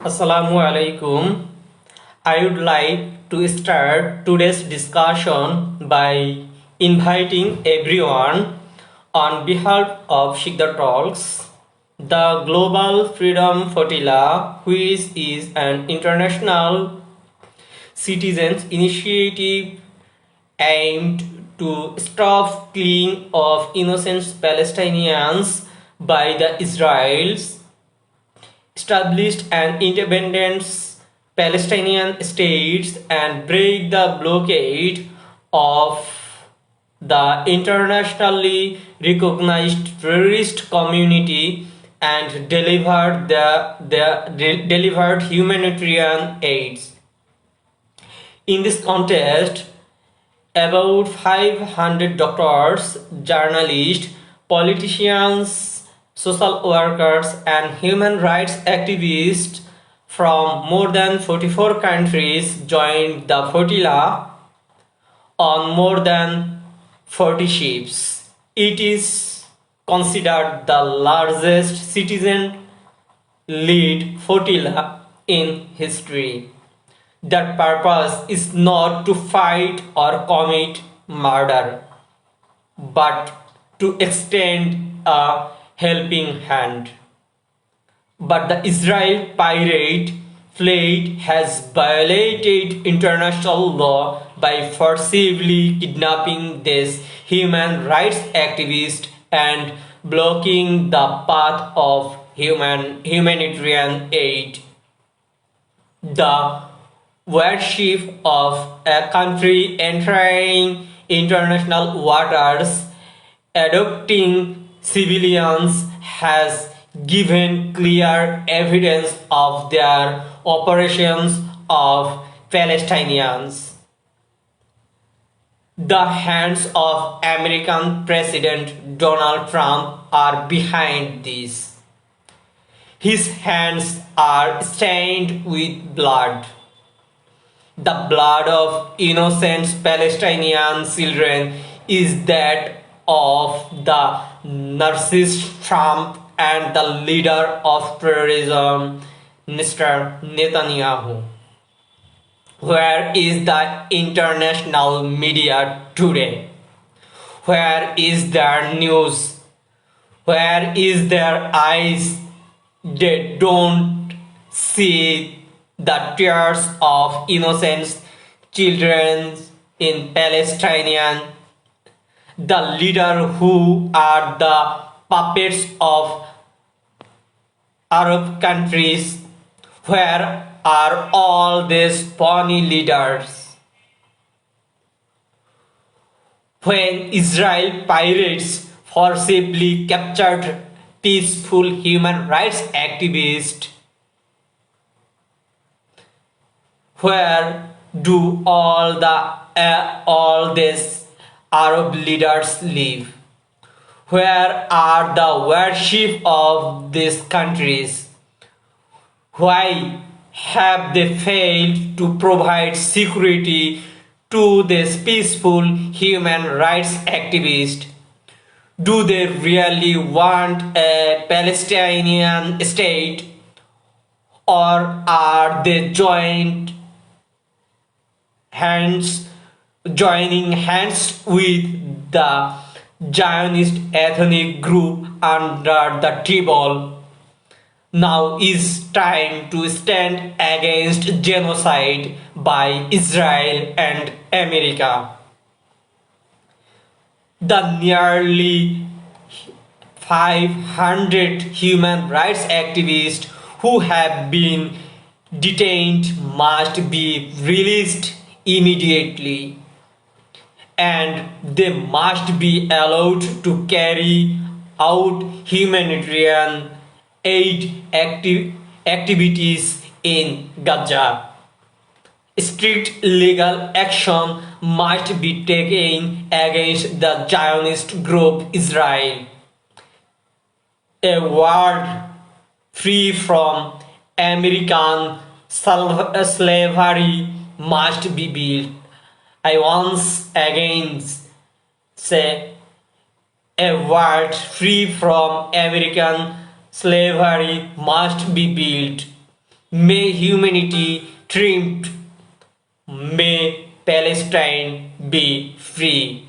Assalamu alaikum. I would like to start today's discussion by inviting everyone on behalf of Shikdar Talks, the Global Freedom Flotilla, which is an international citizens initiative aimed to stop killing of innocent Palestinians by the Israelis established an independent Palestinian state and break the blockade of the internationally recognized terrorist community and delivered humanitarian aid. In this context, about 500 doctors, journalists, politicians, social workers, and human rights activists from more than 44 countries joined the flotilla on more than 40 ships. It is considered the largest citizen-led flotilla in history. Their purpose is not to fight or commit murder, but to extend a helping hand. But the Israel pirate fleet has violated international law by forcibly kidnapping these human rights activists and blocking the path of humanitarian aid. The warship of a country entering international waters abducting civilians has given clear evidence of their operations of Palestinians. The hands of American President Donald Trump are behind this. His hands are stained with blood. The blood of innocent Palestinian children is that of the narcissist Trump and the leader of terrorism, Mr. Netanyahu. Where is the international media today? Where is their news? Where is their eyes? They don't see the tears of innocent children in Palestine, the leaders who are the puppets of Arab countries. Where are all these phony leaders? When Israel pirates forcibly captured peaceful human rights activists, where do all these Arab leaders live? Where are the worship of these countries? Why have they failed to provide security to these peaceful human rights activists? Do they really want a Palestinian state, or are they joining hands with the Zionist ethnic group under the table? Now is time to stand against genocide by Israel and America. The nearly 500 human rights activists who have been detained must be released immediately, and they must be allowed to carry out humanitarian aid activities in Gaza. Strict legal action must be taken against the Zionist group Israel. A world free from American slavery must be built. I once again say, a world free from American slavery must be built. May humanity triumph. May Palestine be free.